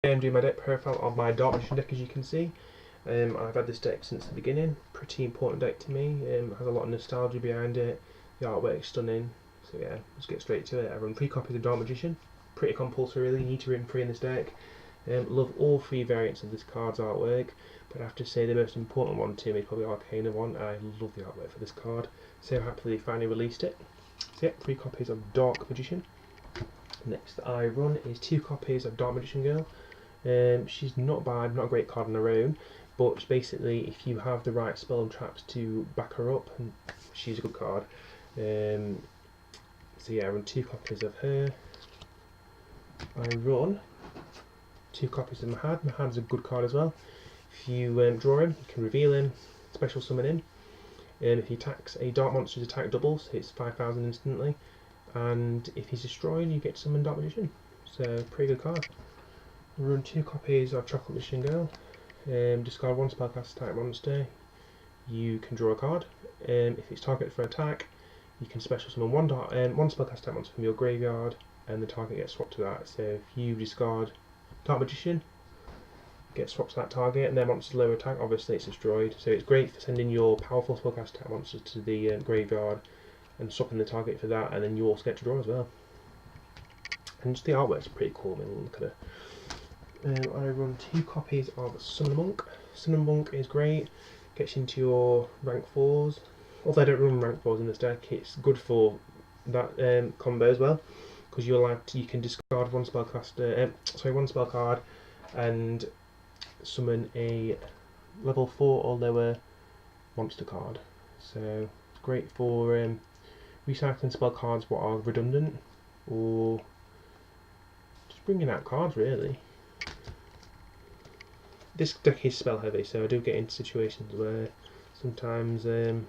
I'm doing my deck profile on my Dark Magician deck, as you can see. I've had this deck since the beginning. Pretty important deck to me. Has a lot of nostalgia behind it. The artwork's stunning. So yeah, let's get straight to it. I run 3 copies of Dark Magician. Pretty compulsory really. You need to run 3 in this deck. Love all 3 variants of this card's artwork, but I have to say the most important one to me is probably Arcana one. I love the artwork for this card. So happily finally released it. So yeah, 3 copies of Dark Magician. Next I run is 2 copies of Dark Magician Girl. She's not bad, not a great card on her own, but basically if you have the right spell and traps to back her up, and she's a good card. So yeah, I run 2 copies of her. I run 2 copies of Mahad. Mahad's a good card as well. If you draw him, you can reveal him, special summon him. If he attacks a dark monster, his attack doubles, hits 5,000 instantly. And if he's destroyed, you get to summon Dark Magician. So, pretty good card. Run 2 copies of Chocolate Magician Girl. Discard 1 spellcast type monster. You can draw a card. If it's targeted for attack, you can special summon one spellcast type monster from your graveyard, and the target gets swapped to that. So if you discard Dark Magician, get swapped to that target, and their monster's lower attack, obviously it's destroyed. So it's great for sending your powerful spellcast type monsters to the graveyard and swapping the target for that, and then you also get to draw as well. And just the artwork's pretty cool. I mean, look at it. I run 2 copies of Summon Monk. Summon Monk is great, gets into your rank 4s. Although I don't run rank 4s in this deck, it's good for that combo as well, because you can discard one spell card and summon a level 4 or lower monster card. So it's great for recycling spell cards what are redundant, or just bringing out cards really. This deck is spell heavy, so I do get into situations where sometimes the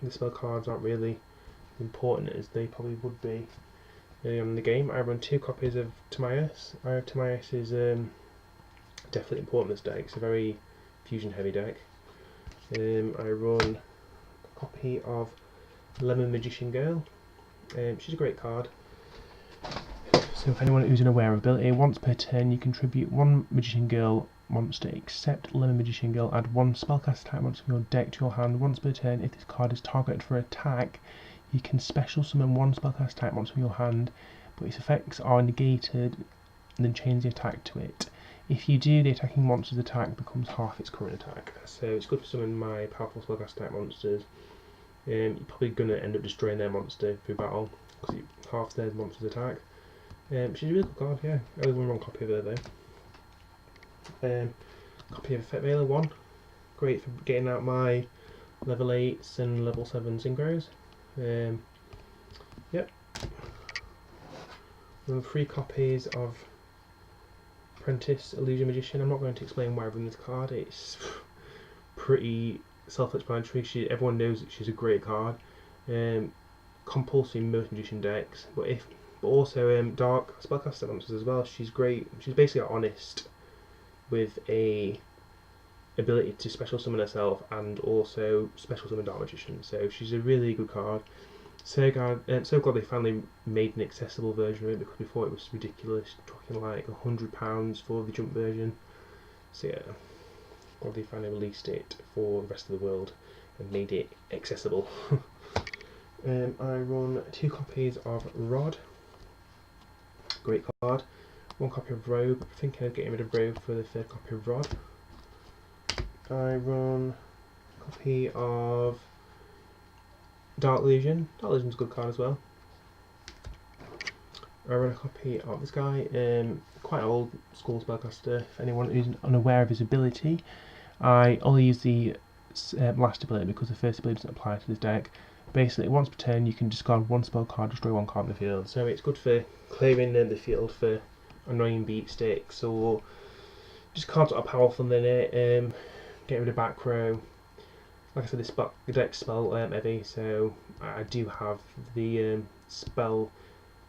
spell cards aren't really important as they probably would be early on in the game. I run 2 copies of Timaeus. Timaeus is definitely important in this deck. It's a very fusion heavy deck. I run a copy of Lemon Magician Girl. She's a great card. So if anyone who's unaware of ability, once per turn you contribute 1 Magician Girl monster except Lemon Magician Girl. Add 1 spellcast type monster from your deck to your hand once per turn. If this card is targeted for attack, you can special summon 1 spellcast type monster from your hand, but its effects are negated and then change the attack to it. If you do, the attacking monster's attack becomes half its current attack. So it's good to summon my powerful spellcast type monsters. You're probably going to end up destroying their monster through battle because it halves their monster's attack. She's a really good card, yeah. I only one copy of her though. Copy of Effect Veiler 1. Great for getting out my level 8s and level 7 synchros. Yep. Run 3 copies of Apprentice Illusion Magician. I'm not going to explain why I run this card. It's pretty self-explanatory. Everyone knows that she's a great card. Compulsory in most magician decks, but also dark spellcaster monsters as well. She's great. She's basically honest with a ability to special summon herself and also special summon Dark Magician. So she's a really good card. So glad they finally made an accessible version of it, because before it was ridiculous, talking like £100 for the jump version. So yeah, glad they finally released it for the rest of the world and made it accessible. I run 2 copies of Rod. Great card. 1 copy of Robe. I'm thinking of getting rid of Robe for the 3rd copy of Rod. I run a copy of Dark Illusion. Dark Illusion's a good card as well. I run a copy of this guy, quite an old school spellcaster. If anyone who's unaware of his ability, I only use the last ability because the first ability doesn't apply to this deck. Basically, once per turn you can discard 1 spell card, destroy 1 card in the field. So it's good for clearing the field for annoying beat sticks, or just cards that are powerful than it. Get rid of back row. Like I said, the deck's spell heavy, so I do have the spell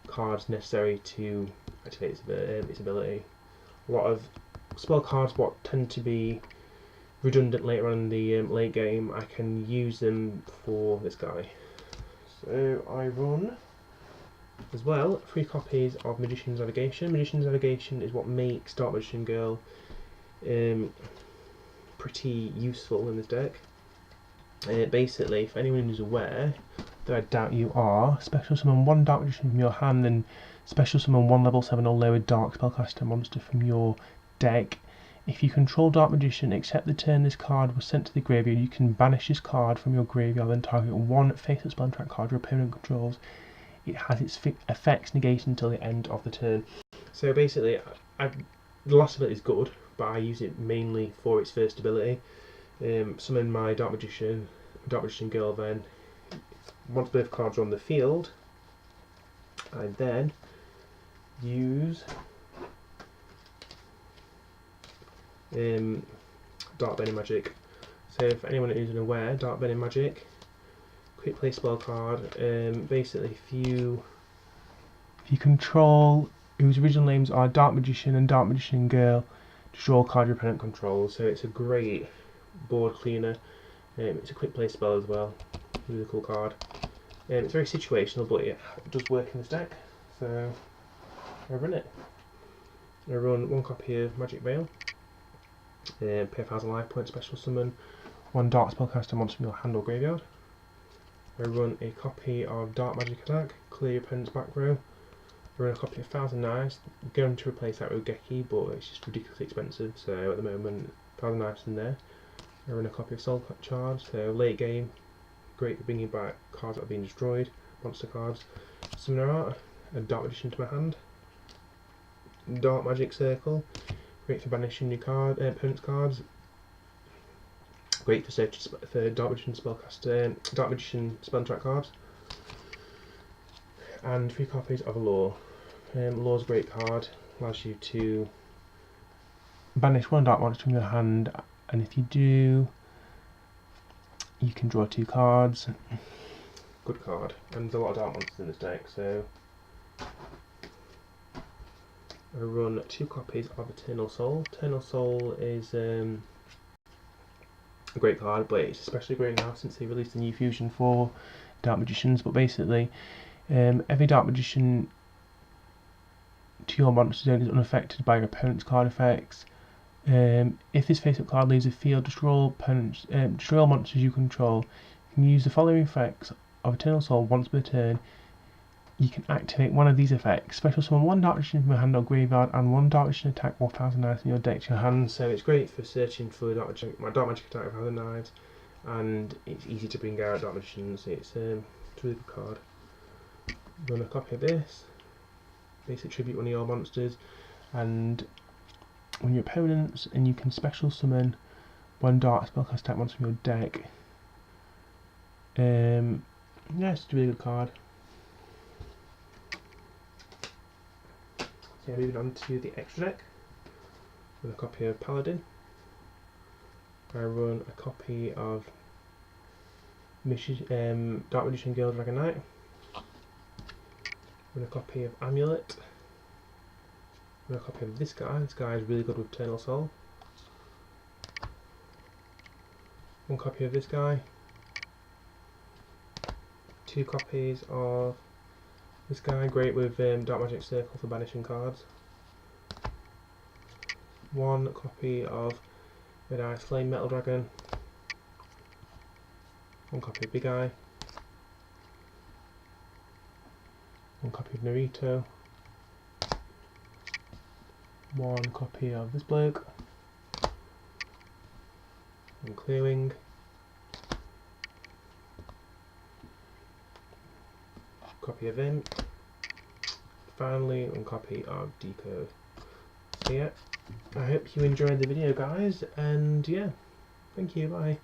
cards necessary to activate its ability. A lot of spell cards what tend to be redundant later on in the late game, I can use them for this guy. So I run As well, 3 copies of Magician's Navigation. Magician's Navigation is what makes Dark Magician Girl pretty useful in this deck. Basically, if anyone is aware, though I doubt you are, special summon 1 Dark Magician from your hand and special summon 1 level 7 or lower Dark Spellcaster monster from your deck. If you control Dark Magician, except the turn this card was sent to the graveyard, you can banish this card from your graveyard and target 1 face-up spell track card your opponent controls. It has its effects negated until the end of the turn. So basically, the last ability is good, but I use it mainly for its first ability. Summon my Dark Magician Girl, then once both cards are on the field, I then use Dark Burning Magic. So if anyone isn't aware, Dark Burning Magic, quick play spell card. Basically, if you control whose original names are Dark Magician and Dark Magician Girl, draw a card your opponent controls. So it's a great board cleaner. It's a quick play spell as well. Really cool card. It's very situational, but it does work in this deck. So I run it. I run 1 copy of Magic Veil. Pay 1000 life points, special summon 1 Dark Spellcaster monster from your hand or graveyard. I run a copy of Dark Magic Attack, clear your opponent's back row. I run a copy of 1000 Knives, I'm going to replace that with Geki, but it's just ridiculously expensive, so at the moment 1000 Knives in there. I run a copy of Soul Charge, so late game, great for bringing back cards that have been destroyed, monster cards. Summoner Art, a Dark Magician to my hand. Dark Magic Circle, great for banishing your opponent's cards. Great for searching for Dark Magician Spellcaster, Dark Magician spell track cards. And 3 copies of Law. Law's a great card, allows you to banish 1 dark monster from your hand, and if you do, you can draw 2 cards. Good card, and there's a lot of dark monsters in this deck, so I run 2 copies of Eternal Soul. Eternal Soul is a great card, but it's especially great now since they released a new fusion for Dark Magicians. But basically, every Dark Magician to your monster zone is unaffected by your opponent's card effects. If this face-up card leaves the field, destroy all monsters you control. You can use the following effects of Eternal Soul once per turn. You can activate one of these effects. Special summon 1 Dark Magician from your hand or graveyard and 1 Dark Magician attack or 1000 Knives from your deck to your hand. So it's great for searching for my Dark Magic attack of 1000 Knives, and it's easy to bring out Dark Magicians. It's a really good card. Run a copy of this. Basic tribute one of your monsters, and when your opponents, and you can special summon 1 Dark Spellcast attack monster from your deck. Yeah, it's a really good card. So moving on to the extra deck. Run a copy of Paladin. I run a copy of Dark Magician Girl Dragon Knight. Run a copy of Amulet. Run a copy of this guy. This guy is really good with Eternal Soul. 1 copy of this guy. 2 copies of this guy, great with Dark Magic Circle for banishing cards. 1 copy of Red Eye Flame Metal Dragon. 1 copy of Big Eye. 1 copy of Naruto. 1 copy of this bloke. 1 Clearwing. Copy of him. Finally, 1 copy of Decode. So yeah, I hope you enjoyed the video, guys, and yeah, thank you, bye.